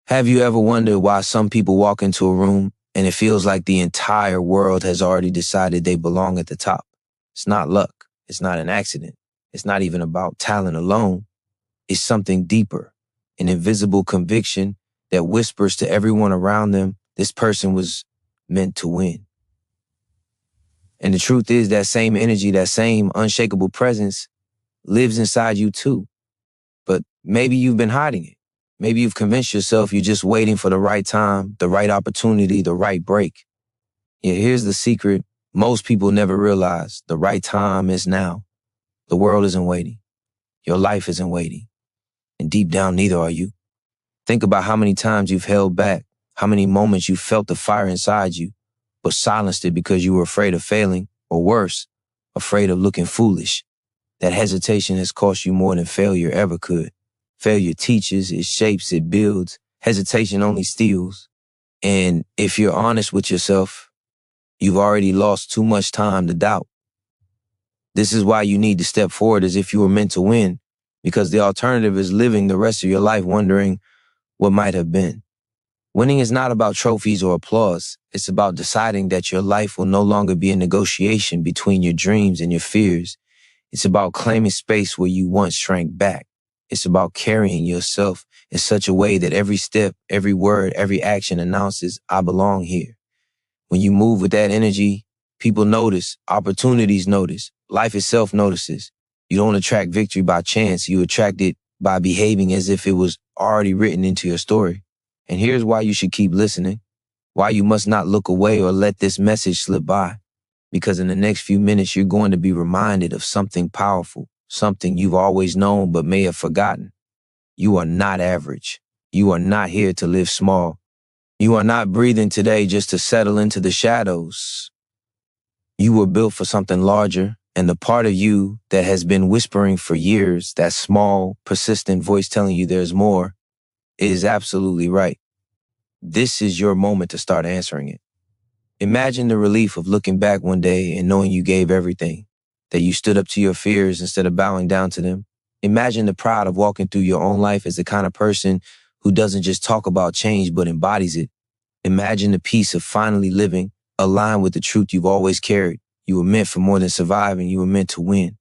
Have you ever wondered why some people walk into a room and it feels like the entire world has already decided they belong at the top? It's not luck. It's not an accident. It's not even about talent alone. It's something deeper, an invisible conviction that whispers to everyone around them, this person was meant to win. And the truth is that same energy, that same unshakable presence lives inside you too. But maybe you've been hiding it. Maybe you've convinced yourself you're just waiting for the right time, the right opportunity, the right break. Yeah, here's the secret. Most people never realize the right time is now. The world isn't waiting. Your life isn't waiting. And deep down, neither are you. Think about how many times you've held back, how many moments you felt the fire inside you, but silenced it because you were afraid of failing, or worse, afraid of looking foolish. That hesitation has cost you more than failure ever could. Failure teaches, it shapes, it builds. Hesitation only steals. And if you're honest with yourself, you've already lost too much time to doubt. This is why you need to step forward as if you were meant to win, because the alternative is living the rest of your life wondering what might have been. Winning is not about trophies or applause. It's about deciding that your life will no longer be a negotiation between your dreams and your fears. It's about claiming space where you once shrank back. It's about carrying yourself in such a way that every step, every word, every action announces, I belong here. When you move with that energy, people notice, opportunities notice, life itself notices. You don't attract victory by chance. You attract it by behaving as if it was already written into your story. And here's why you should keep listening, why you must not look away or let this message slip by. Because in the next few minutes, you're going to be reminded of something powerful, something you've always known but may have forgotten. You are not average. You are not here to live small. You are not breathing today just to settle into the shadows. You were built for something larger, and the part of you that has been whispering for years, that small, persistent voice telling you there's more, is absolutely right. This is your moment to start answering it. Imagine the relief of looking back one day and knowing you gave everything, that you stood up to your fears instead of bowing down to them. Imagine the pride of walking through your own life as the kind of person who doesn't just talk about change but embodies it. Imagine the peace of finally living aligned with the truth you've always carried. You were meant for more than surviving. You were meant to win.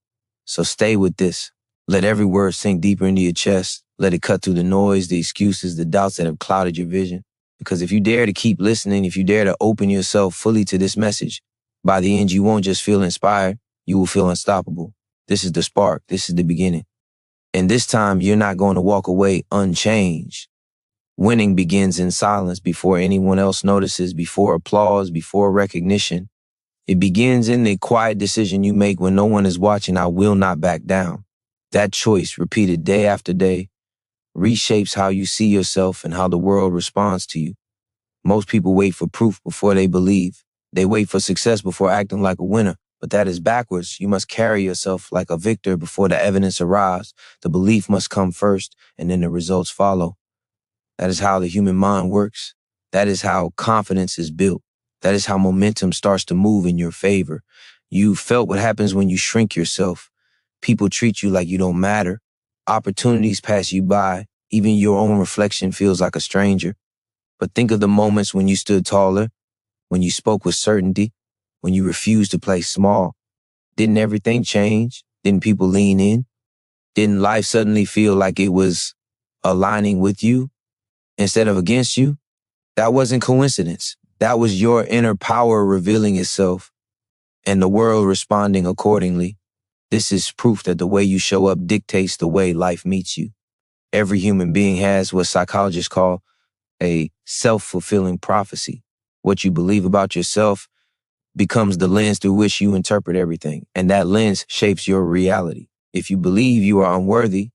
So stay with this. Let every word sink deeper into your chest. Let it cut through the noise, the excuses, the doubts that have clouded your vision. Because if you dare to keep listening, if you dare to open yourself fully to this message, by the end, you won't just feel inspired, you will feel unstoppable. This is the spark. This is the beginning. And this time, you're not going to walk away unchanged. Winning begins in silence before anyone else notices, before applause, before recognition. It begins in the quiet decision you make when no one is watching. I will not back down. That choice, repeated day after day, reshapes how you see yourself and how the world responds to you. Most people wait for proof before they believe. They wait for success before acting like a winner. But that is backwards. You must carry yourself like a victor before the evidence arrives. The belief must come first, and then the results follow. That is how the human mind works. That is how confidence is built. That is how momentum starts to move in your favor. You felt what happens when you shrink yourself. People treat you like you don't matter. Opportunities pass you by. Even your own reflection feels like a stranger. But think of the moments when you stood taller, when you spoke with certainty, when you refused to play small. Didn't everything change? Didn't people lean in? Didn't life suddenly feel like it was aligning with you instead of against you? That wasn't coincidence. That was your inner power revealing itself and the world responding accordingly. This is proof that the way you show up dictates the way life meets you. Every human being has what psychologists call a self-fulfilling prophecy. What you believe about yourself becomes the lens through which you interpret everything, and that lens shapes your reality. If you believe you are unworthy,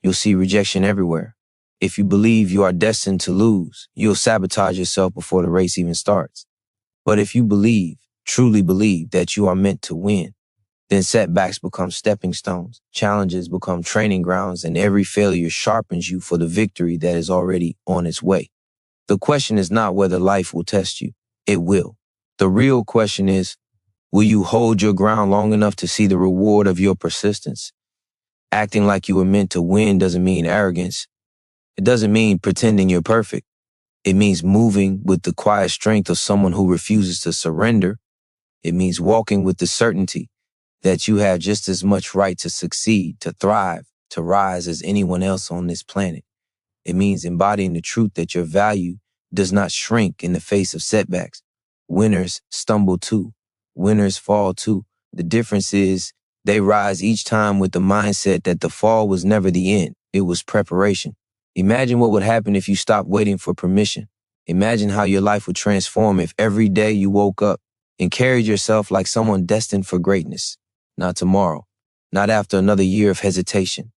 you'll see rejection everywhere. If you believe you are destined to lose, you'll sabotage yourself before the race even starts. But if you believe, truly believe that you are meant to win, then setbacks become stepping stones, challenges become training grounds, and every failure sharpens you for the victory that is already on its way. The question is not whether life will test you. It will. The real question is, will you hold your ground long enough to see the reward of your persistence? Acting like you were meant to win doesn't mean arrogance. It doesn't mean pretending you're perfect. It means moving with the quiet strength of someone who refuses to surrender. It means walking with the certainty that you have just as much right to succeed, to thrive, to rise as anyone else on this planet. It means embodying the truth that your value does not shrink in the face of setbacks. Winners stumble too. Winners fall too. The difference is they rise each time with the mindset that the fall was never the end. It was preparation. Imagine what would happen if you stopped waiting for permission. Imagine how your life would transform if every day you woke up and carried yourself like someone destined for greatness. Not tomorrow, not after another year of hesitation.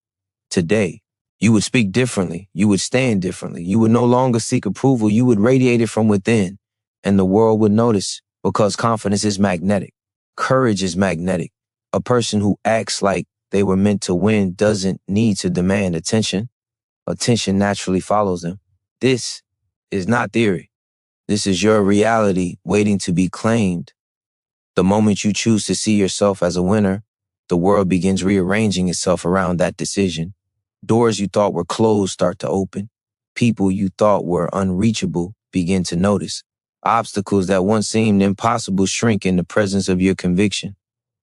Today, you would speak differently. You would stand differently. You would no longer seek approval. You would radiate it from within, and the world would notice, because confidence is magnetic. Courage is magnetic. A person who acts like they were meant to win doesn't need to demand attention. Attention naturally follows them. This is not theory. This is your reality waiting to be claimed. The moment you choose to see yourself as a winner, the world begins rearranging itself around that decision. Doors you thought were closed start to open. People you thought were unreachable begin to notice. Obstacles that once seemed impossible shrink in the presence of your conviction.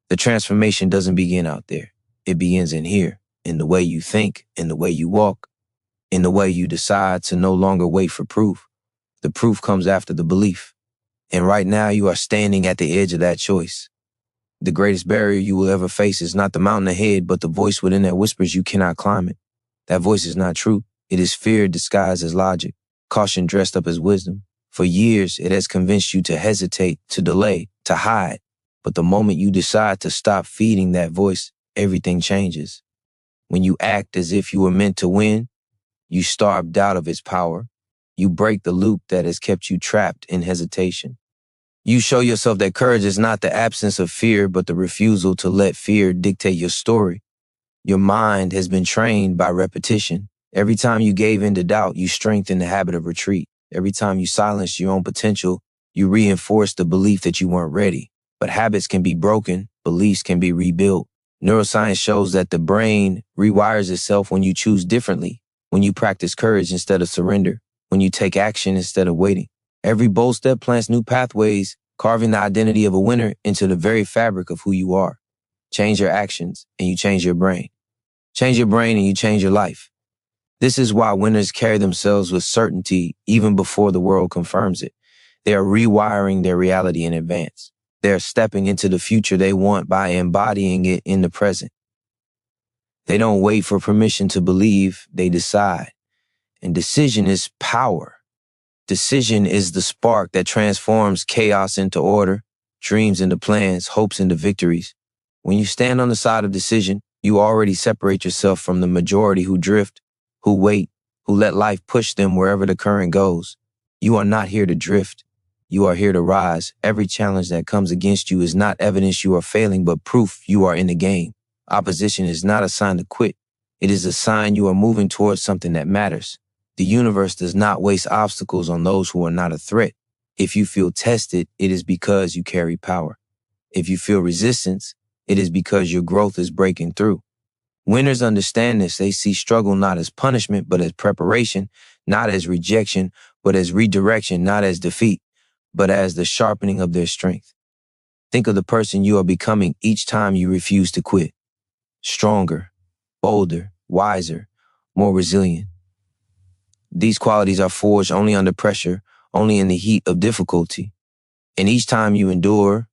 The transformation doesn't begin out there. It begins in here, in the way you think, in the way you walk, in the way you decide to no longer wait for proof. The proof comes after the belief. And right now you are standing at the edge of that choice. The greatest barrier you will ever face is not the mountain ahead, but the voice within that whispers you cannot climb it. That voice is not true. It is fear disguised as logic, caution dressed up as wisdom. For years, it has convinced you to hesitate, to delay, to hide. But the moment you decide to stop feeding that voice, everything changes. When you act as if you were meant to win, you starve doubt of its power. You break the loop that has kept you trapped in hesitation. You show yourself that courage is not the absence of fear, but the refusal to let fear dictate your story. Your mind has been trained by repetition. Every time you gave in to doubt, you strengthened the habit of retreat. Every time you silenced your own potential, you reinforced the belief that you weren't ready. But habits can be broken, beliefs can be rebuilt. Neuroscience shows that the brain rewires itself when you choose differently, when you practice courage instead of surrender, when you take action instead of waiting. Every bold step plants new pathways, carving the identity of a winner into the very fabric of who you are. Change your actions and you change your brain. Change your brain and you change your life. This is why winners carry themselves with certainty even before the world confirms it. They are rewiring their reality in advance. They are stepping into the future they want by embodying it in the present. They don't wait for permission to believe, they decide. And decision is power. Decision is the spark that transforms chaos into order, dreams into plans, hopes into victories. When you stand on the side of decision, you already separate yourself from the majority who drift, who wait, who let life push them wherever the current goes. You are not here to drift. You are here to rise. Every challenge that comes against you is not evidence you are failing, but proof you are in the game. Opposition is not a sign to quit. It is a sign you are moving towards something that matters. The universe does not waste obstacles on those who are not a threat. If you feel tested, it is because you carry power. If you feel resistance, it is because your growth is breaking through. Winners understand this. They see struggle not as punishment, but as preparation, not as rejection, but as redirection, not as defeat, but as the sharpening of their strength. Think of the person you are becoming each time you refuse to quit. Stronger, bolder, wiser, more resilient. These qualities are forged only under pressure, only in the heat of difficulty. And each time you endure,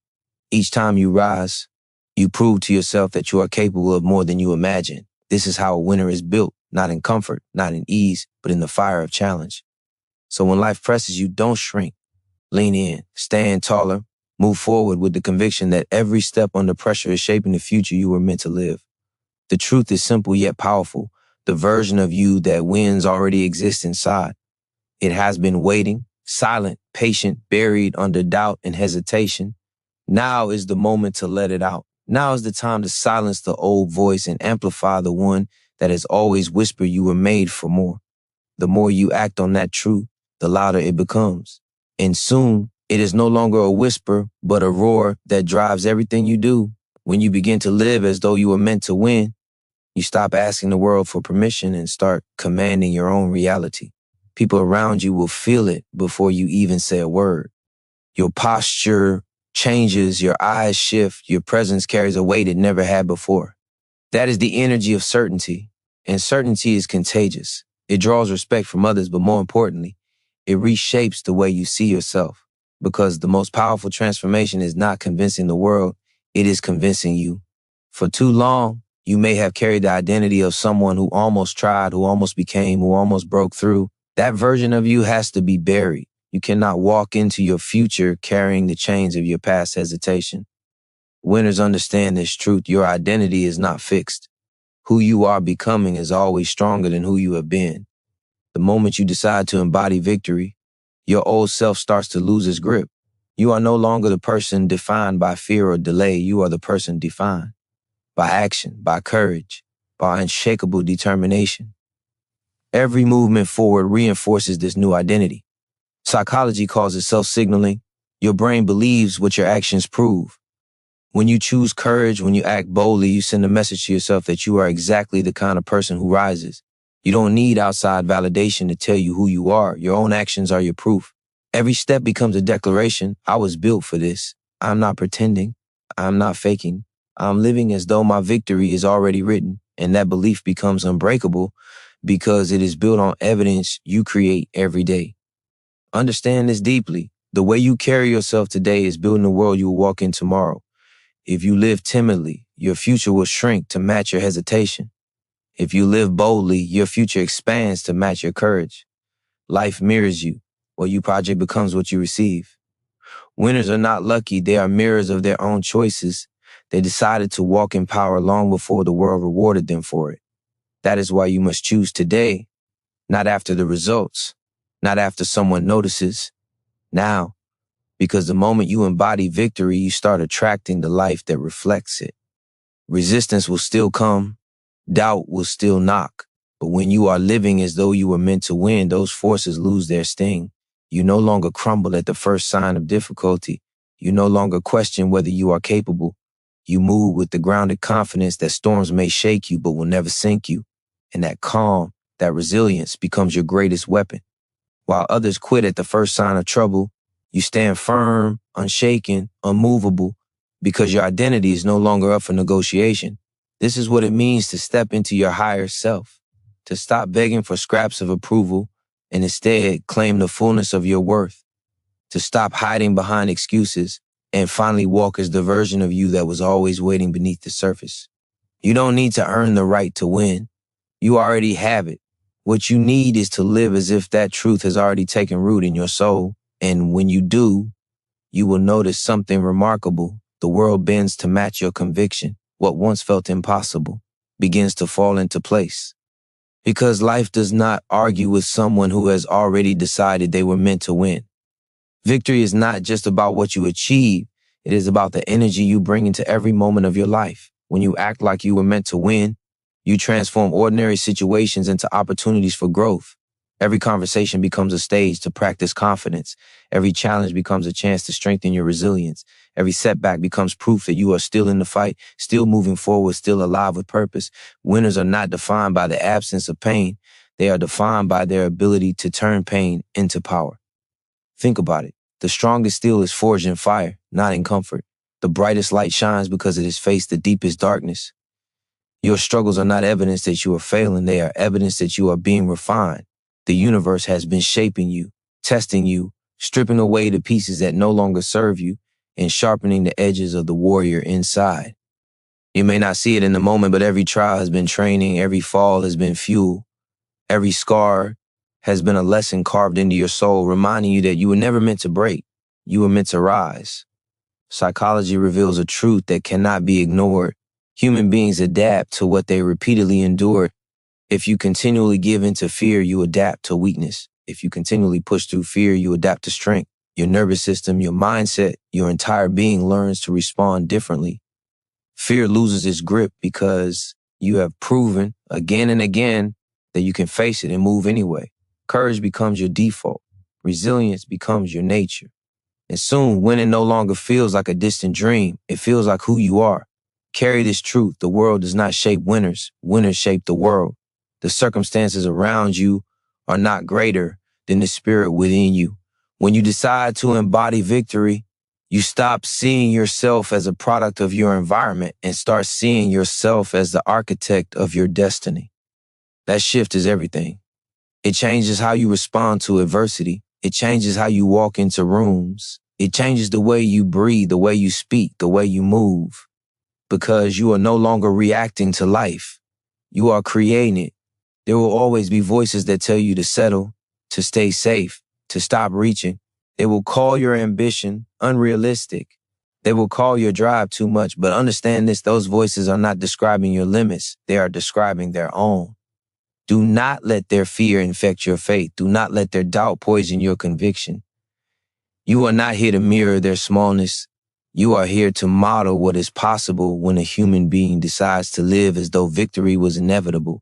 each time you rise, you prove to yourself that you are capable of more than you imagine. This is how a winner is built, not in comfort, not in ease, but in the fire of challenge. So when life presses you, don't shrink. Lean in, stand taller, move forward with the conviction that every step under pressure is shaping the future you were meant to live. The truth is simple yet powerful. The version of you that wins already exists inside. It has been waiting, silent, patient, buried under doubt and hesitation. Now is the moment to let it out. Now is the time to silence the old voice and amplify the one that has always whispered you were made for more. The more you act on that truth, the louder it becomes. And soon, it is no longer a whisper, but a roar that drives everything you do. When you begin to live as though you were meant to win, you stop asking the world for permission and start commanding your own reality. People around you will feel it before you even say a word. Your posture changes, your eyes shift, your presence carries a weight it never had before. That is the energy of certainty, and certainty is contagious. It draws respect from others, but more importantly, it reshapes the way you see yourself. Because the most powerful transformation is not convincing the world, it is convincing you. For too long, you may have carried the identity of someone who almost tried, who almost became, who almost broke through. That version of you has to be buried. You cannot walk into your future carrying the chains of your past hesitation. Winners understand this truth. Your identity is not fixed. Who you are becoming is always stronger than who you have been. The moment you decide to embody victory, your old self starts to lose its grip. You are no longer the person defined by fear or delay. You are the person defined by action, by courage, by unshakable determination. Every movement forward reinforces this new identity. Psychology calls it self-signaling. Your brain believes what your actions prove. When you choose courage, when you act boldly, you send a message to yourself that you are exactly the kind of person who rises. You don't need outside validation to tell you who you are. Your own actions are your proof. Every step becomes a declaration. I was built for this. I'm not pretending. I'm not faking. I'm living as though my victory is already written. And that belief becomes unbreakable because it is built on evidence you create every day. Understand this deeply. The way you carry yourself today is building the world you will walk in tomorrow. If you live timidly, your future will shrink to match your hesitation. If you live boldly, your future expands to match your courage. Life mirrors you. What you project becomes what you receive. Winners are not lucky. They are mirrors of their own choices. They decided to walk in power long before the world rewarded them for it. That is why you must choose today, not after the results, not after someone notices. Now, because the moment you embody victory, you start attracting the life that reflects it. Resistance will still come. Doubt will still knock. But when you are living as though you were meant to win, those forces lose their sting. You no longer crumble at the first sign of difficulty. You no longer question whether you are capable. You move with the grounded confidence that storms may shake you but will never sink you. And that calm, that resilience becomes your greatest weapon. While others quit at the first sign of trouble, you stand firm, unshaken, unmovable, because your identity is no longer up for negotiation. This is what it means to step into your higher self, to stop begging for scraps of approval and instead claim the fullness of your worth, to stop hiding behind excuses and finally walk as the version of you that was always waiting beneath the surface. You don't need to earn the right to win. You already have it. What you need is to live as if that truth has already taken root in your soul. And when you do, you will notice something remarkable. The world bends to match your conviction. What once felt impossible begins to fall into place. Because life does not argue with someone who has already decided they were meant to win. Victory is not just about what you achieve. It is about the energy you bring into every moment of your life. When you act like you were meant to win, you transform ordinary situations into opportunities for growth. Every conversation becomes a stage to practice confidence. Every challenge becomes a chance to strengthen your resilience. Every setback becomes proof that you are still in the fight, still moving forward, still alive with purpose. Winners are not defined by the absence of pain. They are defined by their ability to turn pain into power. Think about it. The strongest steel is forged in fire, not in comfort. The brightest light shines because it has faced the deepest darkness. Your struggles are not evidence that you are failing. They are evidence that you are being refined. The universe has been shaping you, testing you, stripping away the pieces that no longer serve you, and sharpening the edges of the warrior inside. You may not see it in the moment, but every trial has been training, every fall has been fuel, every scar has been a lesson carved into your soul, reminding you that you were never meant to break. You were meant to rise. Psychology reveals a truth that cannot be ignored. Human beings adapt to what they repeatedly endure. If you continually give into fear, you adapt to weakness. If you continually push through fear, you adapt to strength. Your nervous system, your mindset, your entire being learns to respond differently. Fear loses its grip because you have proven again and again that you can face it and move anyway. Courage becomes your default. Resilience becomes your nature. And soon, winning no longer feels like a distant dream. It feels like who you are. Carry this truth. The world does not shape winners. Winners shape the world. The circumstances around you are not greater. than the spirit within you. When you decide to embody victory, you stop seeing yourself as a product of your environment and start seeing yourself as the architect of your destiny. That shift is everything. It changes how you respond to adversity. It changes how you walk into rooms. It changes the way you breathe, the way you speak, the way you move, because you are no longer reacting to life. You are creating it. There will always be voices that tell you to settle, to stay safe, to stop reaching. They will call your ambition unrealistic. They will call your drive too much, but understand this, those voices are not describing your limits. They are describing their own. Do not let their fear infect your faith. Do not let their doubt poison your conviction. You are not here to mirror their smallness. You are here to model what is possible when a human being decides to live as though victory was inevitable.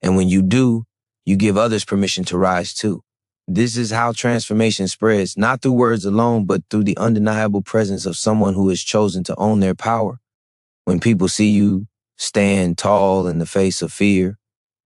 And when you do, you give others permission to rise too. This is how transformation spreads, not through words alone, but through the undeniable presence of someone who has chosen to own their power. When people see you stand tall in the face of fear,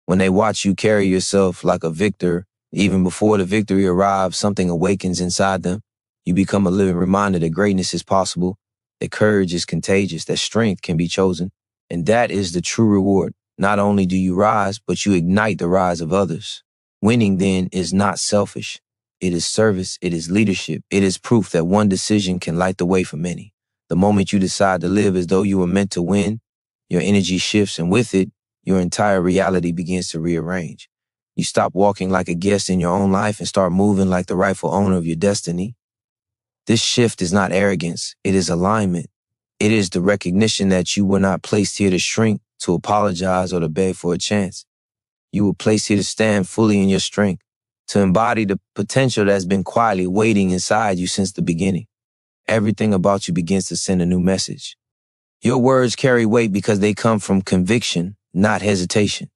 when they watch you carry yourself like a victor, even before the victory arrives, something awakens inside them. You become a living reminder that greatness is possible, that courage is contagious, that strength can be chosen. And that is the true reward. Not only do you rise, but you ignite the rise of others. Winning, then, is not selfish. It is service. It is leadership. It is proof that one decision can light the way for many. The moment you decide to live as though you were meant to win, your energy shifts, and with it, your entire reality begins to rearrange. You stop walking like a guest in your own life and start moving like the rightful owner of your destiny. This shift is not arrogance. It is alignment. It is the recognition that you were not placed here to shrink, to apologize, or to beg for a chance. You were placed here to stand fully in your strength, to embody the potential that's been quietly waiting inside you since the beginning. Everything about you begins to send a new message. Your words carry weight because they come from conviction, not hesitation.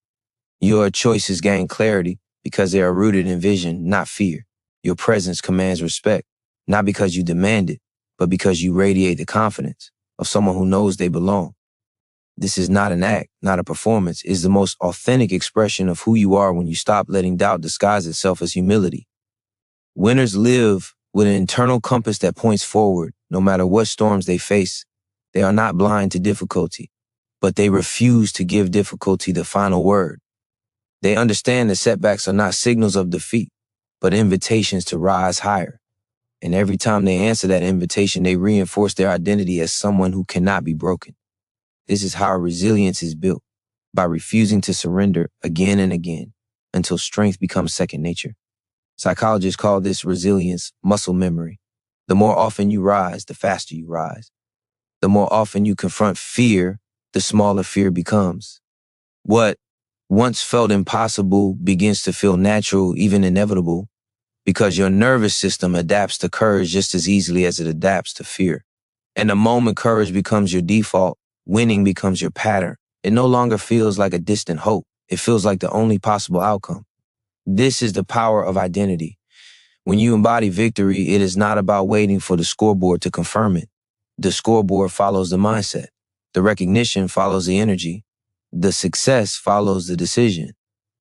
Your choices gain clarity because they are rooted in vision, not fear. Your presence commands respect, not because you demand it, but because you radiate the confidence of someone who knows they belong. This is not an act, not a performance. It's the most authentic expression of who you are when you stop letting doubt disguise itself as humility. Winners live with an internal compass that points forward, no matter what storms they face. They are not blind to difficulty, but they refuse to give difficulty the final word. They understand that setbacks are not signals of defeat, but invitations to rise higher. And every time they answer that invitation, they reinforce their identity as someone who cannot be broken. This is how resilience is built, by refusing to surrender again and again until strength becomes second nature. Psychologists call this resilience muscle memory. The more often you rise, the faster you rise. The more often you confront fear, the smaller fear becomes. What once felt impossible begins to feel natural, even inevitable, because your nervous system adapts to courage just as easily as it adapts to fear. And the moment courage becomes your default, winning becomes your pattern. It no longer feels like a distant hope. It feels like the only possible outcome. This is the power of identity. When you embody victory, it is not about waiting for the scoreboard to confirm it. The scoreboard follows the mindset. The recognition follows the energy. The success follows the decision.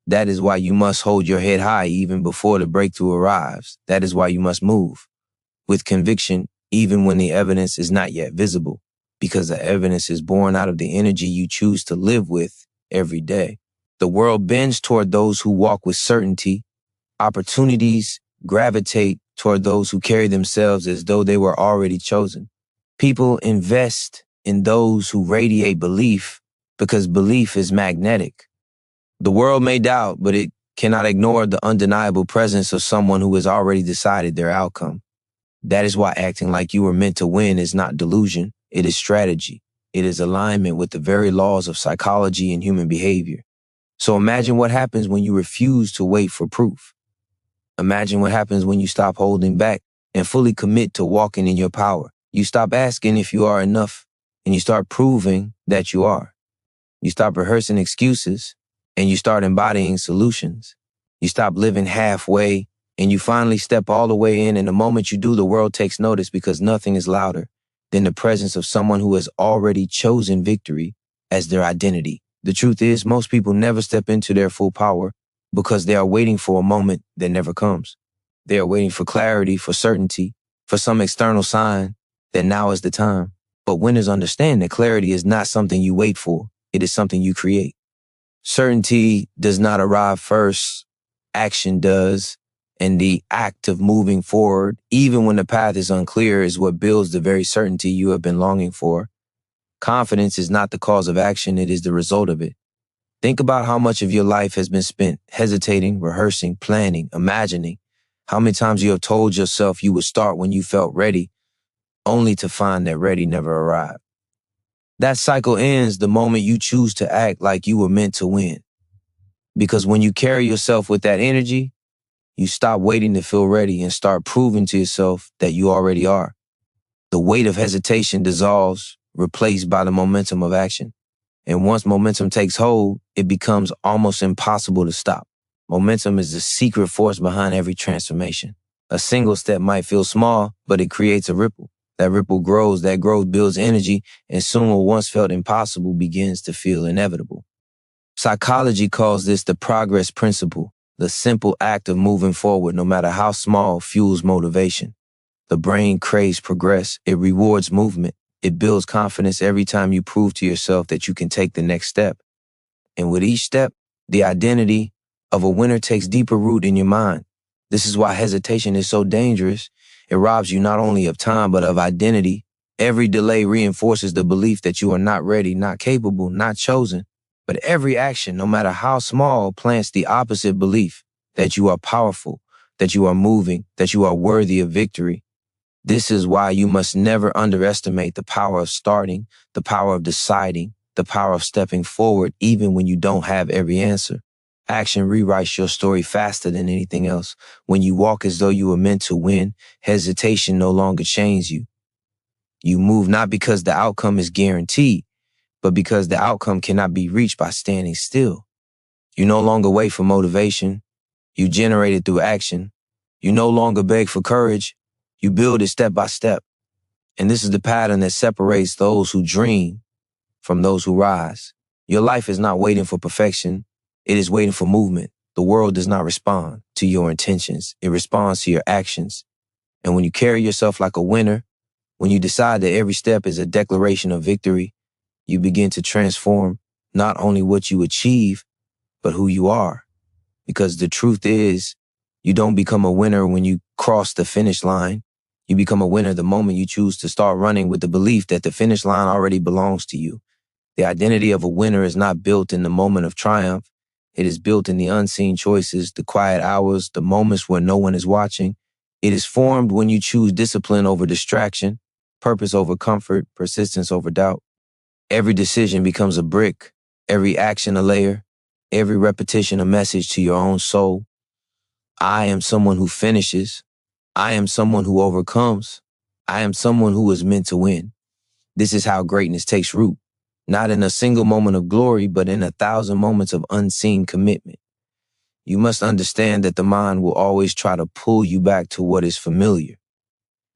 That is why you must hold your head high even before the breakthrough arrives. That is why you must move with conviction even when the evidence is not yet visible, because the evidence is born out of the energy you choose to live with every day. The world bends toward those who walk with certainty. Opportunities gravitate toward those who carry themselves as though they were already chosen. People invest in those who radiate belief because belief is magnetic. The world may doubt, but it cannot ignore the undeniable presence of someone who has already decided their outcome. That is why acting like you were meant to win is not delusion. It is strategy. It is alignment with the very laws of psychology and human behavior. So imagine what happens when you refuse to wait for proof. Imagine what happens when you stop holding back and fully commit to walking in your power. You stop asking if you are enough, and you start proving that you are. You stop rehearsing excuses, and you start embodying solutions. You stop living halfway, and you finally step all the way in, and the moment you do, the world takes notice because nothing is louder than the presence of someone who has already chosen victory as their identity. The truth is, most people never step into their full power because they are waiting for a moment that never comes. They are waiting for clarity, for certainty, for some external sign that now is the time. But winners understand that clarity is not something you wait for. It is something you create. Certainty does not arrive first. Action does. And the act of moving forward, even when the path is unclear, is what builds the very certainty you have been longing for. Confidence is not the cause of action. It is the result of it. Think about how much of your life has been spent hesitating, rehearsing, planning, imagining. How many times you have told yourself you would start when you felt ready, only to find that ready never arrived. That cycle ends the moment you choose to act like you were meant to win. Because when you carry yourself with that energy, you stop waiting to feel ready and start proving to yourself that you already are. The weight of hesitation dissolves, replaced by the momentum of action. And once momentum takes hold, it becomes almost impossible to stop. Momentum is the secret force behind every transformation. A single step might feel small, but it creates a ripple. That ripple grows, that growth builds energy, and soon what once felt impossible begins to feel inevitable. Psychology calls this the progress principle. The simple act of moving forward, no matter how small, fuels motivation. The brain craves progress. It rewards movement. It builds confidence every time you prove to yourself that you can take the next step. And with each step, the identity of a winner takes deeper root in your mind. This is why hesitation is so dangerous. It robs you not only of time, but of identity. Every delay reinforces the belief that you are not ready, not capable, not chosen. But every action, no matter how small, plants the opposite belief, that you are powerful, that you are moving, that you are worthy of victory. This is why you must never underestimate the power of starting, the power of deciding, the power of stepping forward, even when you don't have every answer. Action rewrites your story faster than anything else. When you walk as though you were meant to win, hesitation no longer chains you. You move not because the outcome is guaranteed, but because the outcome cannot be reached by standing still. You no longer wait for motivation. You generate it through action. You no longer beg for courage. You build it step by step. And this is the pattern that separates those who dream from those who rise. Your life is not waiting for perfection. It is waiting for movement. The world does not respond to your intentions. It responds to your actions. And when you carry yourself like a winner, when you decide that every step is a declaration of victory, you begin to transform not only what you achieve, but who you are. Because the truth is, you don't become a winner when you cross the finish line. You become a winner the moment you choose to start running with the belief that the finish line already belongs to you. The identity of a winner is not built in the moment of triumph. It is built in the unseen choices, the quiet hours, the moments where no one is watching. It is formed when you choose discipline over distraction, purpose over comfort, persistence over doubt. Every decision becomes a brick, every action a layer, every repetition a message to your own soul. I am someone who finishes. I am someone who overcomes. I am someone who is meant to win. This is how greatness takes root, not in a single moment of glory, but in 1,000 moments of unseen commitment. You must understand that the mind will always try to pull you back to what is familiar.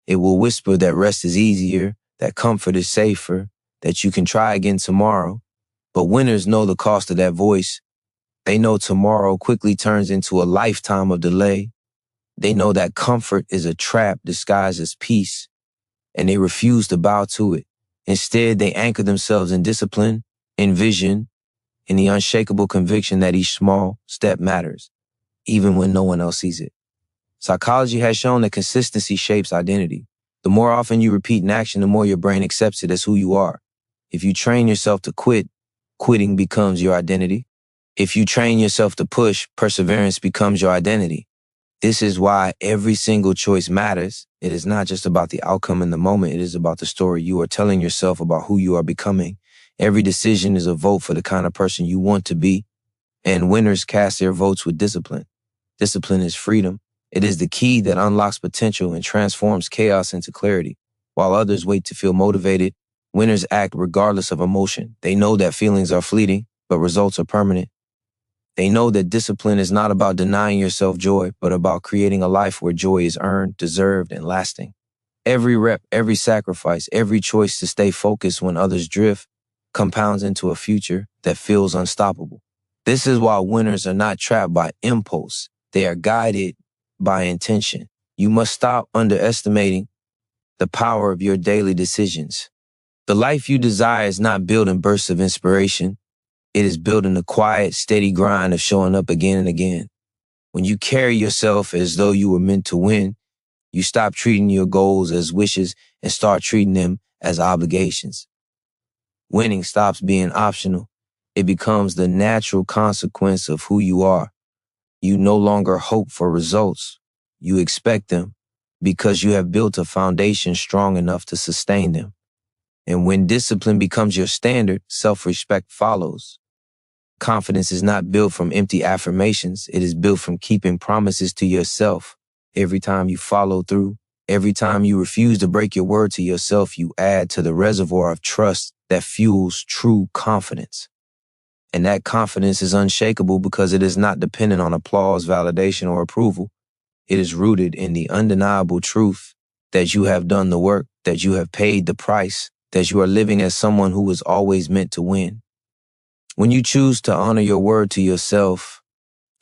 It will whisper that rest is easier, that comfort is safer, that you can try again tomorrow. But winners know the cost of that voice. They know tomorrow quickly turns into a lifetime of delay. They know that comfort is a trap disguised as peace, and they refuse to bow to it. Instead, they anchor themselves in discipline, in vision, in the unshakable conviction that each small step matters, even when no one else sees it. Psychology has shown that consistency shapes identity. The more often you repeat an action, the more your brain accepts it as who you are. If you train yourself to quit, quitting becomes your identity. If you train yourself to push, perseverance becomes your identity. This is why every single choice matters. It is not just about the outcome in the moment. It is about the story you are telling yourself about who you are becoming. Every decision is a vote for the kind of person you want to be. And winners cast their votes with discipline. Discipline is freedom. It is the key that unlocks potential and transforms chaos into clarity. While others wait to feel motivated, winners act regardless of emotion. They know that feelings are fleeting, but results are permanent. They know that discipline is not about denying yourself joy, but about creating a life where joy is earned, deserved, and lasting. Every rep, every sacrifice, every choice to stay focused when others drift compounds into a future that feels unstoppable. This is why winners are not trapped by impulse. They are guided by intention. You must stop underestimating the power of your daily decisions. The life you desire is not built in bursts of inspiration. It is built in the quiet, steady grind of showing up again and again. When you carry yourself as though you were meant to win, you stop treating your goals as wishes and start treating them as obligations. Winning stops being optional. It becomes the natural consequence of who you are. You no longer hope for results. You expect them because you have built a foundation strong enough to sustain them. And when discipline becomes your standard, self-respect follows. Confidence is not built from empty affirmations. It is built from keeping promises to yourself. Every time you follow through, every time you refuse to break your word to yourself, you add to the reservoir of trust that fuels true confidence. And that confidence is unshakable because it is not dependent on applause, validation, or approval. It is rooted in the undeniable truth that you have done the work, that you have paid the price, that you are living as someone who was always meant to win. When you choose to honor your word to yourself,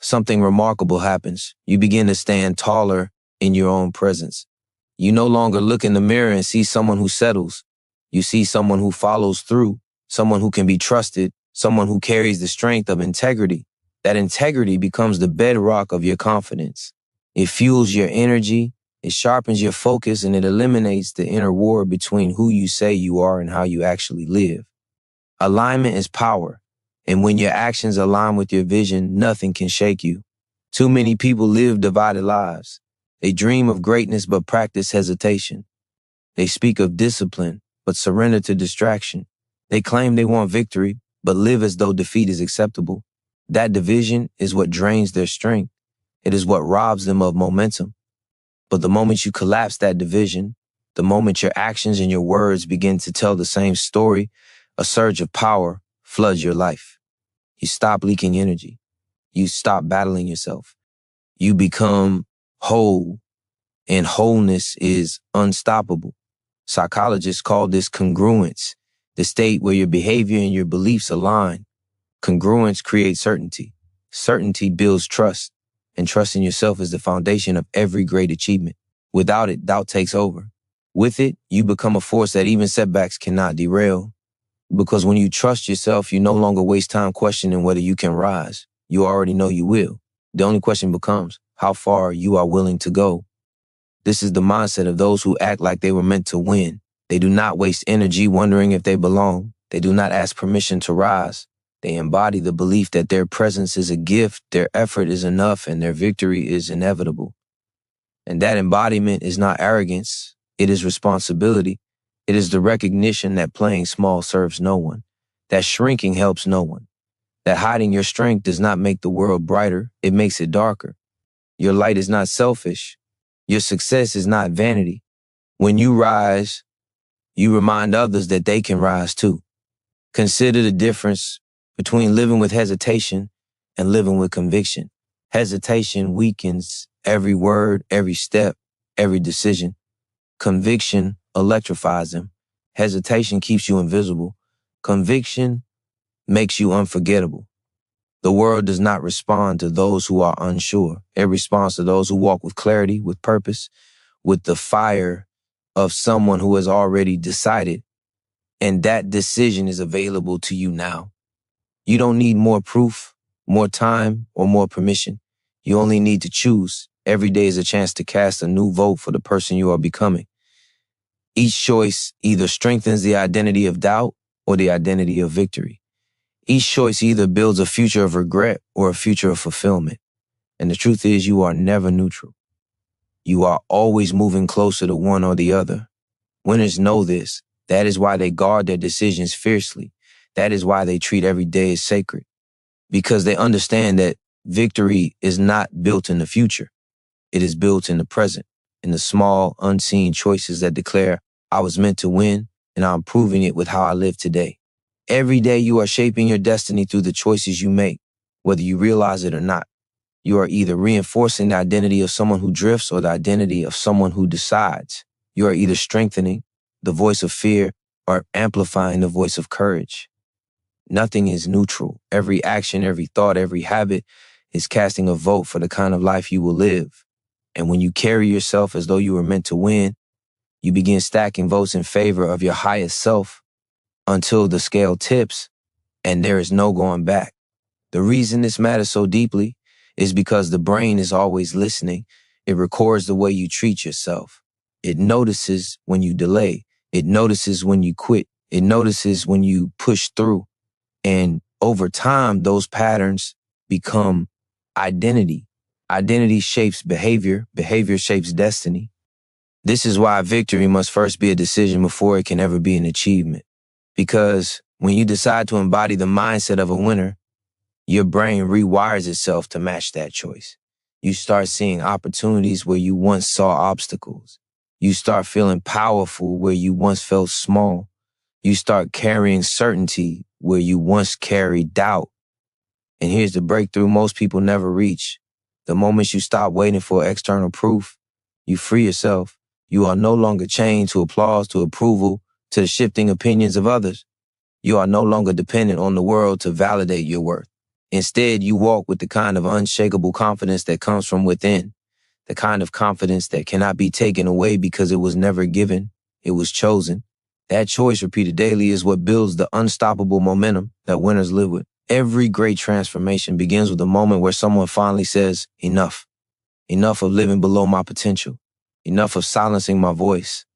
something remarkable happens. You begin to stand taller in your own presence. You no longer look in the mirror and see someone who settles. You see someone who follows through, someone who can be trusted, someone who carries the strength of integrity. That integrity becomes the bedrock of your confidence. It fuels your energy, it sharpens your focus, and it eliminates the inner war between who you say you are and how you actually live. Alignment is power. And when your actions align with your vision, nothing can shake you. Too many people live divided lives. They dream of greatness but practice hesitation. They speak of discipline but surrender to distraction. They claim they want victory but live as though defeat is acceptable. That division is what drains their strength. It is what robs them of momentum. But the moment you collapse that division, the moment your actions and your words begin to tell the same story, a surge of power floods your life. You stop leaking energy. You stop battling yourself. You become whole, and wholeness is unstoppable. Psychologists call this congruence, the state where your behavior and your beliefs align. Congruence creates certainty. Certainty builds trust, and trust in yourself is the foundation of every great achievement. Without it, doubt takes over. With it, you become a force that even setbacks cannot derail. Because when you trust yourself, you no longer waste time questioning whether you can rise. You already know you will. The only question becomes how far you are willing to go. This is the mindset of those who act like they were meant to win. They do not waste energy wondering if they belong. They do not ask permission to rise. They embody the belief that their presence is a gift, their effort is enough, and their victory is inevitable. And that embodiment is not arrogance. It is responsibility. It is the recognition that playing small serves no one, that shrinking helps no one, that hiding your strength does not make the world brighter, it makes it darker. Your light is not selfish. Your success is not vanity. When you rise, you remind others that they can rise too. Consider the difference between living with hesitation and living with conviction. Hesitation weakens every word, every step, every decision. Conviction electrifies them. Hesitation keeps you invisible. Conviction makes you unforgettable. The world does not respond to those who are unsure. It responds to those who walk with clarity, with purpose, with the fire of someone who has already decided. And that decision is available to you now. You don't need more proof, more time, or more permission. You only need to choose. Every day is a chance to cast a new vote for the person you are becoming. Each choice either strengthens the identity of doubt or the identity of victory. Each choice either builds a future of regret or a future of fulfillment. And the truth is, you are never neutral. You are always moving closer to one or the other. Winners know this. That is why they guard their decisions fiercely. That is why they treat every day as sacred. Because they understand that victory is not built in the future. It is built in the present, in the small, unseen choices that declare, I was meant to win, and I'm proving it with how I live today. Every day you are shaping your destiny through the choices you make, whether you realize it or not. You are either reinforcing the identity of someone who drifts or the identity of someone who decides. You are either strengthening the voice of fear or amplifying the voice of courage. Nothing is neutral. Every action, every thought, every habit is casting a vote for the kind of life you will live. And when you carry yourself as though you were meant to win, you begin stacking votes in favor of your highest self until the scale tips and there is no going back. The reason this matters so deeply is because the brain is always listening. It records the way you treat yourself. It notices when you delay. It notices when you quit. It notices when you push through. And over time, those patterns become identity. Identity shapes behavior. Behavior shapes destiny. This is why victory must first be a decision before it can ever be an achievement. Because when you decide to embody the mindset of a winner, your brain rewires itself to match that choice. You start seeing opportunities where you once saw obstacles. You start feeling powerful where you once felt small. You start carrying certainty where you once carried doubt. And here's the breakthrough most people never reach. The moment you stop waiting for external proof, you free yourself. You are no longer chained to applause, to approval, to the shifting opinions of others. You are no longer dependent on the world to validate your worth. Instead, you walk with the kind of unshakable confidence that comes from within, the kind of confidence that cannot be taken away because it was never given, it was chosen. That choice repeated daily is what builds the unstoppable momentum that winners live with. Every great transformation begins with a moment where someone finally says, enough. Enough of living below my potential. Enough of silencing my voice.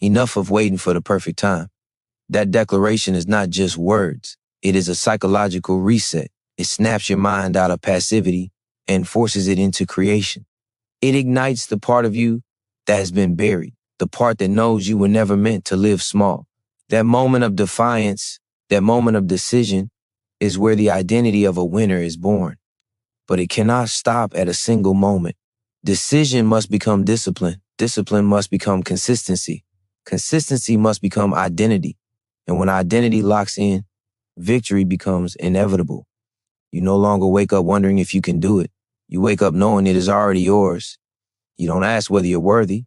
Enough of waiting for the perfect time. That declaration is not just words. It is a psychological reset. It snaps your mind out of passivity and forces it into creation. It ignites the part of you that has been buried, the part that knows you were never meant to live small. That moment of defiance, that moment of decision is where the identity of a winner is born. But it cannot stop at a single moment. Decision must become discipline. Discipline must become consistency. Consistency must become identity. And when identity locks in, victory becomes inevitable. You no longer wake up wondering if you can do it. You wake up knowing it is already yours. You don't ask whether you're worthy.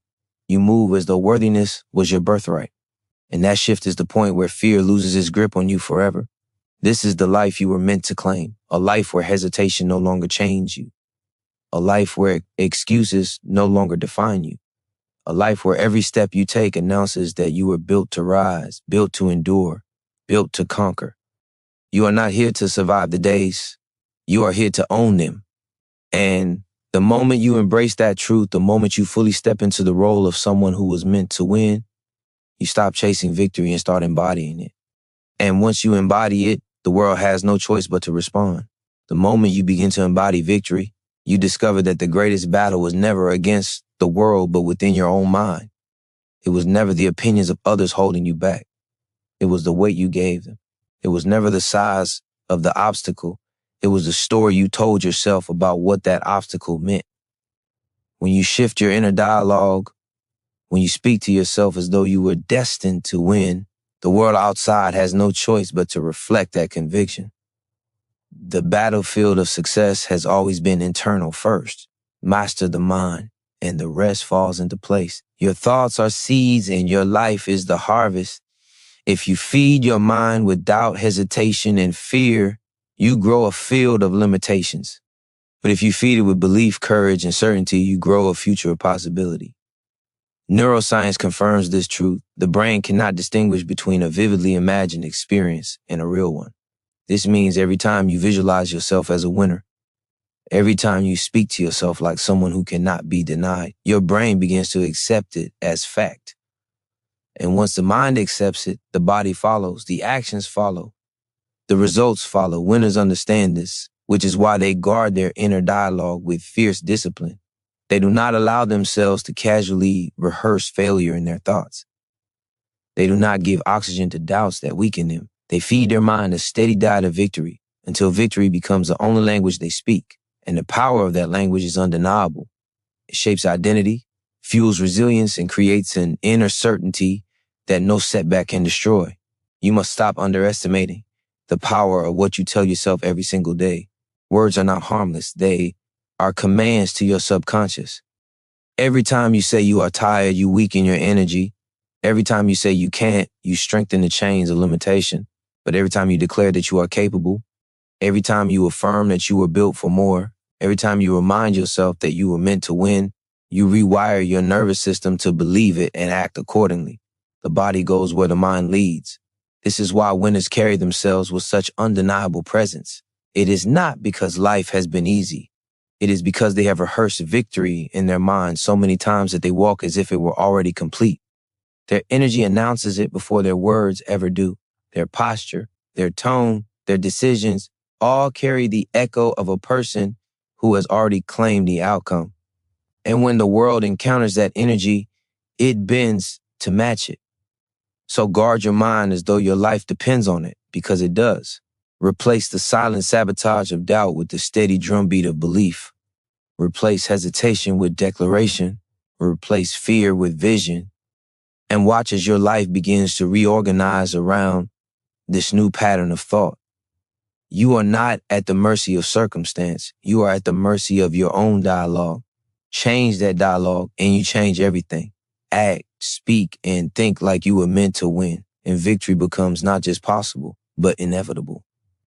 You move as though worthiness was your birthright. And that shift is the point where fear loses its grip on you forever. This is the life you were meant to claim, a life where hesitation no longer chains you, a life where excuses no longer define you, a life where every step you take announces that you were built to rise, built to endure, built to conquer. You are not here to survive the days. You are here to own them. And the moment you embrace that truth, the moment you fully step into the role of someone who was meant to win, you stop chasing victory and start embodying it. And once you embody it, the world has no choice but to respond. The moment you begin to embody victory, you discover that the greatest battle was never against the world, but within your own mind. It was never the opinions of others holding you back. It was the weight you gave them. It was never the size of the obstacle. It was the story you told yourself about what that obstacle meant. When you shift your inner dialogue, when you speak to yourself as though you were destined to win, the world outside has no choice but to reflect that conviction. The battlefield of success has always been internal first. Master the mind, and the rest falls into place. Your thoughts are seeds, and your life is the harvest. If you feed your mind with doubt, hesitation, and fear, you grow a field of limitations. But if you feed it with belief, courage, and certainty, you grow a future of possibility. Neuroscience confirms this truth. The brain cannot distinguish between a vividly imagined experience and a real one. This means every time you visualize yourself as a winner, every time you speak to yourself like someone who cannot be denied, your brain begins to accept it as fact. And once the mind accepts it, the body follows, the actions follow, the results follow. Winners understand this, which is why they guard their inner dialogue with fierce discipline. They do not allow themselves to casually rehearse failure in their thoughts. They do not give oxygen to doubts that weaken them. They feed their mind a steady diet of victory until victory becomes the only language they speak. And the power of that language is undeniable. It shapes identity, fuels resilience, and creates an inner certainty that no setback can destroy. You must stop underestimating the power of what you tell yourself every single day. Words are not harmless. They are commands to your subconscious. Every time you say you are tired, you weaken your energy. Every time you say you can't, you strengthen the chains of limitation. But every time you declare that you are capable, every time you affirm that you were built for more, every time you remind yourself that you were meant to win, You rewire your nervous system to believe it and act accordingly. The body goes where the mind leads. This is why winners carry themselves with such undeniable presence. It is not because life has been easy. It is because they have rehearsed victory in their minds so many times that they walk as if it were already complete. Their energy announces it before their words ever do. Their posture, their tone, their decisions all carry the echo of a person who has already claimed the outcome. And when the world encounters that energy, it bends to match it. So guard your mind as though your life depends on it, because it does. Replace the silent sabotage of doubt with the steady drumbeat of belief. Replace hesitation with declaration. Replace fear with vision. And watch as your life begins to reorganize around this new pattern of thought. You are not at the mercy of circumstance. You are at the mercy of your own dialogue. Change that dialogue and you change everything. Act, speak, and think like you were meant to win. And victory becomes not just possible, but inevitable.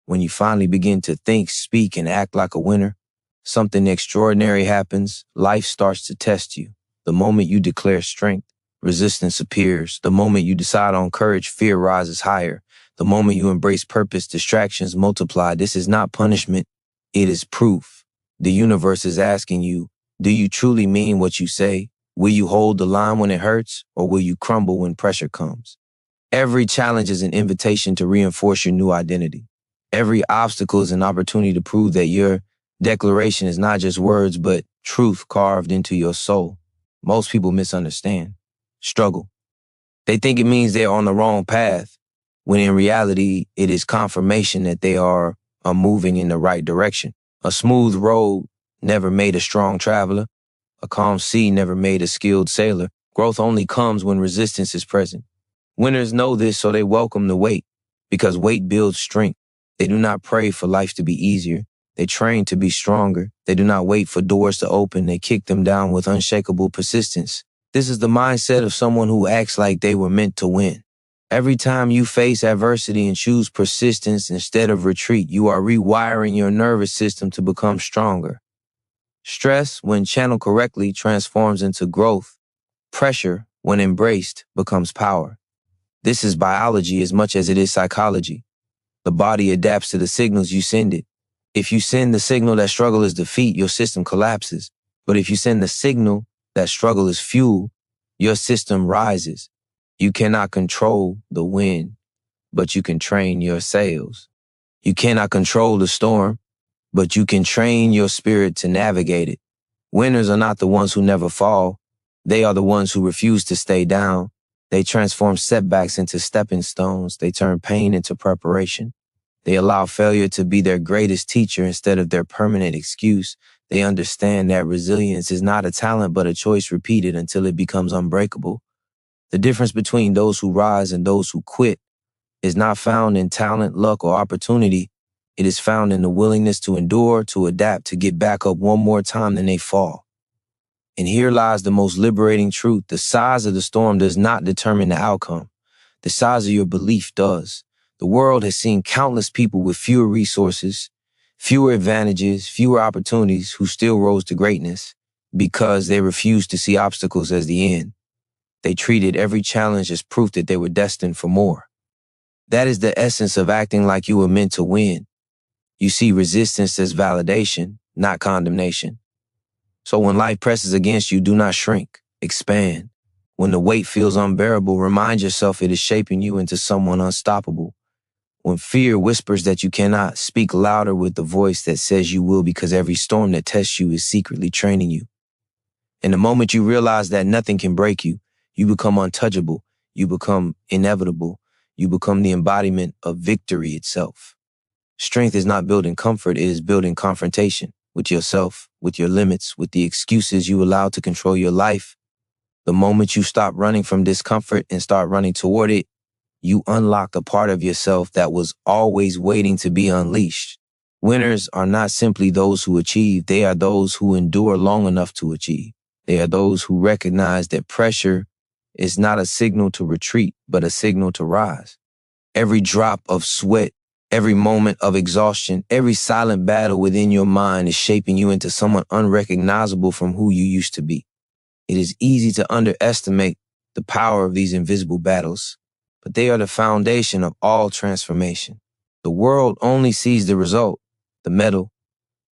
When you finally begin to think, speak, and act like a winner, something extraordinary happens. Life starts to test you. The moment you declare strength, resistance appears. The moment you decide on courage, fear rises higher. The moment you embrace purpose, distractions multiply. This is not punishment. It is proof. The universe is asking you, do you truly mean what you say? Will you hold the line when it hurts, or will you crumble when pressure comes? Every challenge is an invitation to reinforce your new identity. Every obstacle is an opportunity to prove that your declaration is not just words, but truth carved into your soul. Most people misunderstand. Struggle. They think it means they're on the wrong path, when in reality, it is confirmation that they are moving in the right direction. A smooth road never made a strong traveler. A calm sea never made a skilled sailor. Growth only comes when resistance is present. Winners know this, so they welcome the wait, because wait builds strength. They do not pray for life to be easier. They train to be stronger. They do not wait for doors to open. They kick them down with unshakable persistence. This is the mindset of someone who acts like they were meant to win. Every time you face adversity and choose persistence instead of retreat, you are rewiring your nervous system to become stronger. Stress, when channeled correctly, transforms into growth. Pressure, when embraced, becomes power. This is biology as much as it is psychology. The body adapts to the signals you send it. If you send the signal that struggle is defeat, your system collapses. But if you send the signal that struggle is fuel, your system rises. You cannot control the wind, but you can train your sails. You cannot control the storm, but you can train your spirit to navigate it. Winners are not the ones who never fall. They are the ones who refuse to stay down. They transform setbacks into stepping stones. They turn pain into preparation. They allow failure to be their greatest teacher instead of their permanent excuse. They understand that resilience is not a talent, but a choice repeated until it becomes unbreakable. The difference between those who rise and those who quit is not found in talent, luck, or opportunity. It is found in the willingness to endure, to adapt, to get back up one more time than they fall. And here lies the most liberating truth. The size of the storm does not determine the outcome. The size of your belief does. The world has seen countless people with fewer resources, fewer advantages, fewer opportunities who still rose to greatness because they refused to see obstacles as the end. They treated every challenge as proof that they were destined for more. That is the essence of acting like you were meant to win. You see resistance as validation, not condemnation. So when life presses against you, do not shrink, expand. When the weight feels unbearable, remind yourself it is shaping you into someone unstoppable. When fear whispers that you cannot, speak louder with the voice that says you will, because every storm that tests you is secretly training you. And the moment you realize that nothing can break you, you become untouchable, you become inevitable, you become the embodiment of victory itself. Strength is not building comfort, it is building confrontation with yourself, with your limits, with the excuses you allow to control your life. The moment you stop running from discomfort and start running toward it, you unlock a part of yourself that was always waiting to be unleashed. Winners are not simply those who achieve, they are those who endure long enough to achieve. They are those who recognize that pressure is not a signal to retreat, but a signal to rise. Every drop of sweat, every moment of exhaustion, every silent battle within your mind is shaping you into someone unrecognizable from who you used to be. It is easy to underestimate the power of these invisible battles, but they are the foundation of all transformation. The world only sees the result, the medal,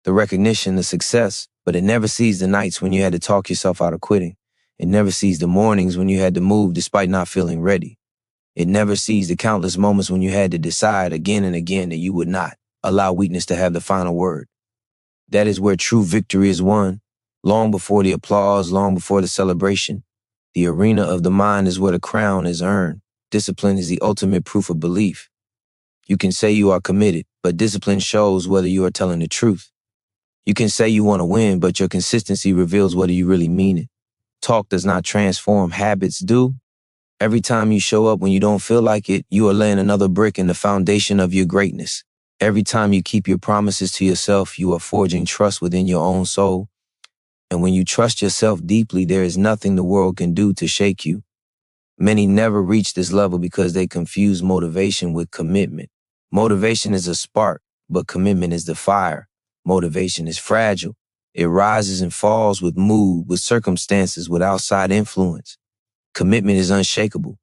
the recognition, the success, but it never sees the nights when you had to talk yourself out of quitting. It never sees the mornings when you had to move despite not feeling ready. It never sees the countless moments when you had to decide again and again that you would not allow weakness to have the final word. That is where true victory is won, long before the applause, long before the celebration. The arena of the mind is where the crown is earned. Discipline is the ultimate proof of belief. You can say you are committed, but discipline shows whether you are telling the truth. You can say you want to win, but your consistency reveals whether you really mean it. Talk does not transform, habits do. Every time you show up when you don't feel like it, you are laying another brick in the foundation of your greatness. Every time you keep your promises to yourself, you are forging trust within your own soul. And when you trust yourself deeply, there is nothing the world can do to shake you. Many never reach this level because they confuse motivation with commitment. Motivation is a spark, but commitment is the fire. Motivation is fragile. It rises and falls with mood, with circumstances, with outside influence. Commitment is unshakable.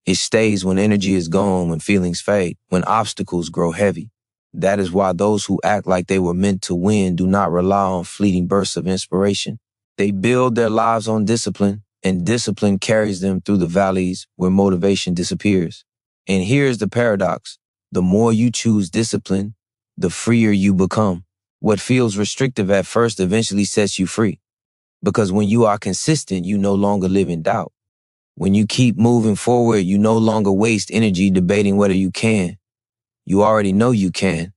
It stays when energy is gone, when feelings fade, when obstacles grow heavy. That is why those who act like they were meant to win do not rely on fleeting bursts of inspiration. They build their lives on discipline, and discipline carries them through the valleys where motivation disappears. And here's the paradox. The more you choose discipline, the freer you become. What feels restrictive at first eventually sets you free. Because when you are consistent, you no longer live in doubt. When you keep moving forward, you no longer waste energy debating whether you can. You already know you can.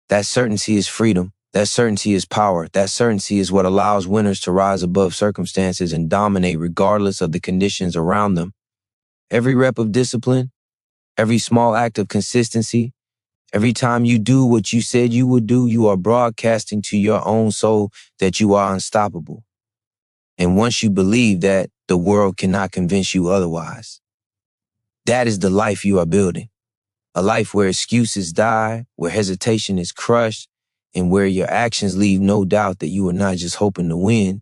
That certainty is freedom. That certainty is power. That certainty is what allows winners to rise above circumstances and dominate regardless of the conditions around them. Every rep of discipline, every small act of consistency, every time you do what you said you would do, you are broadcasting to your own soul that you are unstoppable. And once you believe that, the world cannot convince you otherwise. That is the life you are building. A life where excuses die, where hesitation is crushed, and where your actions leave no doubt that you are not just hoping to win.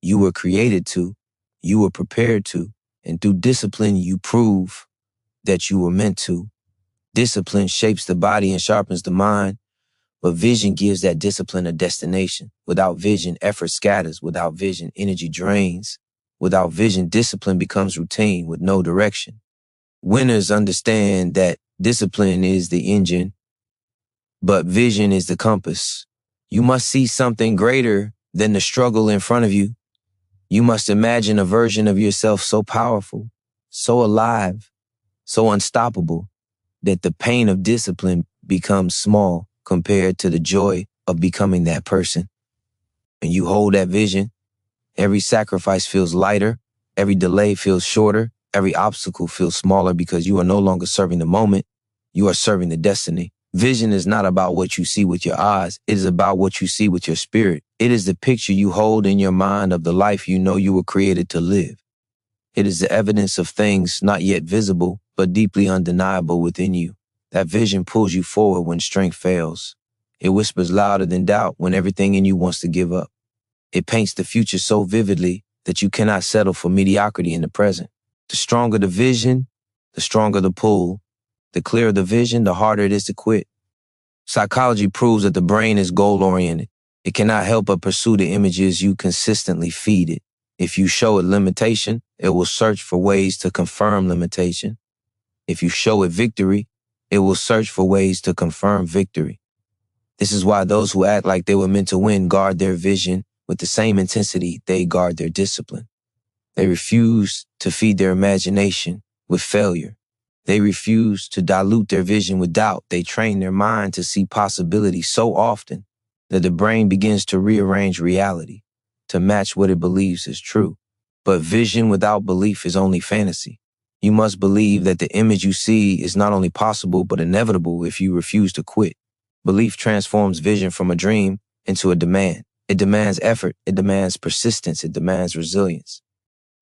You were created to, you were prepared to, and through discipline you prove that you were meant to. Discipline shapes the body and sharpens the mind, but vision gives that discipline a destination. Without vision, effort scatters. Without vision, energy drains. Without vision, discipline becomes routine with no direction. Winners understand that discipline is the engine, but vision is the compass. You must see something greater than the struggle in front of you. You must imagine a version of yourself so powerful, so alive, so unstoppable, that the pain of discipline becomes small compared to the joy of becoming that person. When you hold that vision, every sacrifice feels lighter, every delay feels shorter, every obstacle feels smaller because you are no longer serving the moment, you are serving the destiny. Vision is not about what you see with your eyes, it is about what you see with your spirit. It is the picture you hold in your mind of the life you know you were created to live. It is the evidence of things not yet visible, but deeply undeniable within you. That vision pulls you forward when strength fails. It whispers louder than doubt when everything in you wants to give up. It paints the future so vividly that you cannot settle for mediocrity in the present. The stronger the vision, the stronger the pull. The clearer the vision, the harder it is to quit. Psychology proves that the brain is goal-oriented. It cannot help but pursue the images you consistently feed it. If you show it limitation, it will search for ways to confirm limitation. If you show it victory, it will search for ways to confirm victory. This is why those who act like they were meant to win guard their vision with the same intensity they guard their discipline. They refuse to feed their imagination with failure. They refuse to dilute their vision with doubt. They train their mind to see possibility so often that the brain begins to rearrange reality to match what it believes is true. But vision without belief is only fantasy. You must believe that the image you see is not only possible but inevitable if you refuse to quit. Belief transforms vision from a dream into a demand. It demands effort. It demands persistence. It demands resilience.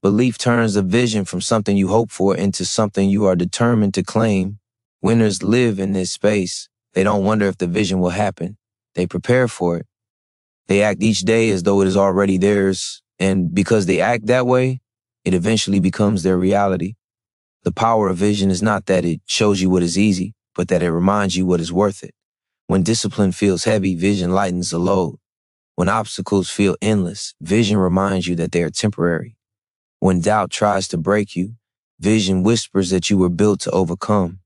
Belief turns the vision from something you hope for into something you are determined to claim. Winners live in this space. They don't wonder if the vision will happen. They prepare for it. They act each day as though it is already theirs, And because they act that way, it eventually becomes their reality. The power of vision is not that it shows you what is easy, but that it reminds you what is worth it. When discipline feels heavy, vision lightens the load. When obstacles feel endless, vision reminds you that they are temporary. When doubt tries to break you, vision whispers that you were built to overcome.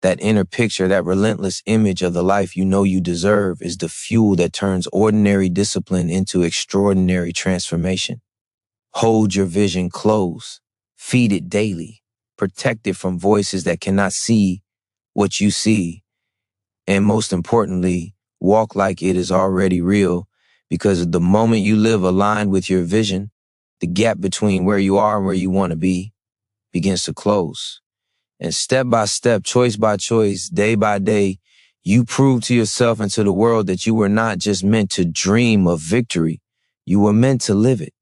That inner picture, that relentless image of the life you know you deserve is the fuel that turns ordinary discipline into extraordinary transformation. Hold your vision close. Feed it daily. Protect it from voices that cannot see what you see. And most importantly, walk like it is already real, because the moment you live aligned with your vision, the gap between where you are and where you want to be begins to close. And step by step, choice by choice, day by day, you prove to yourself and to the world that you were not just meant to dream of victory. You were meant to live it.